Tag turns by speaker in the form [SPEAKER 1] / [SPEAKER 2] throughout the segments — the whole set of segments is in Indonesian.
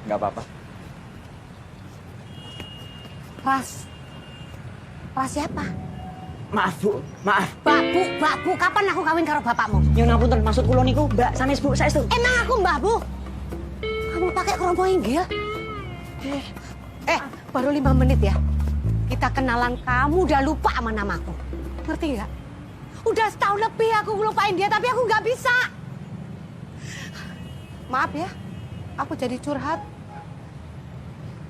[SPEAKER 1] Nggak apa-apa.
[SPEAKER 2] Ras siapa?
[SPEAKER 1] Maaf, Bu. Maaf.
[SPEAKER 2] Bu, kapan aku kawin karo bapakmu?
[SPEAKER 1] Nyun ngapunten, maksud kula niku Mbak sanes Bu, saestu.
[SPEAKER 2] Emang aku Mbah Bu? Kamu pakai kromo inggil? Baru 5 menit ya. Kita kenalan, kamu udah lupa sama namaku. Ngerti nggak? Udah setahun lebih aku ngelupain dia, tapi aku nggak bisa. Maaf ya, aku jadi curhat.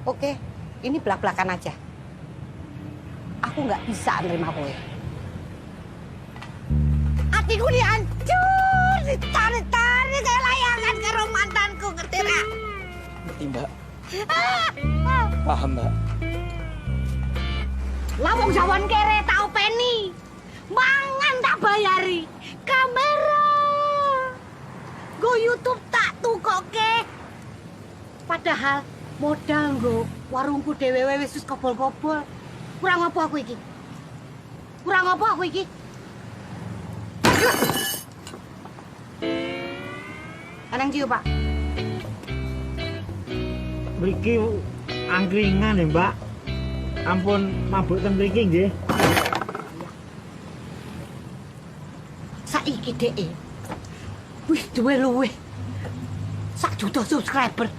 [SPEAKER 2] Oke, ini belak-belakan aja. Aku nggak bisa nerima kowe. Hatiku dihancur, ditarik-tarik kayak layangan karo mantanku, ngerti nggak?
[SPEAKER 1] Ngerti, Mbak. Paham, Mbak.
[SPEAKER 2] Lawang jawan kere tak openi. Mangan tak bayari. Kamera. Go YouTube tak tukoke. Padahal modal nggo warungku dhewe wis kobol-kobol. Kurang apa aku iki? Anang ciu, Pak.
[SPEAKER 3] Mriki angkringan ya, Mbak. Ampun mabuk ten mriki nggih.
[SPEAKER 2] Saiki dhek wis duwe luwih 1 juta subscriber.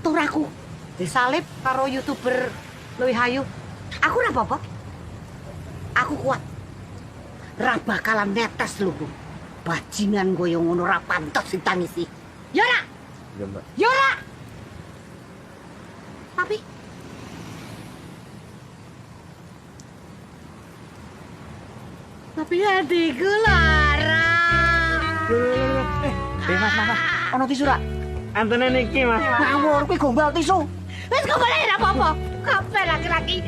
[SPEAKER 2] Tur aku disalib karo YouTuber luwih ayu. Aku ora apa-apa. Aku kuat. Ra bakalan netes lho. Bajingan koyo ngono ra pantes ditangisi. Ya ora?
[SPEAKER 1] Ya, Mbak.
[SPEAKER 2] Ya ora? Tapi hatiku lara.
[SPEAKER 1] Mas. Ono tisu ra?
[SPEAKER 3] Antene niki, Mas.
[SPEAKER 1] Ngawur kuwi gombal tisu.
[SPEAKER 2] Wis kok boleh ora apa-apa. Kabeh laki-laki.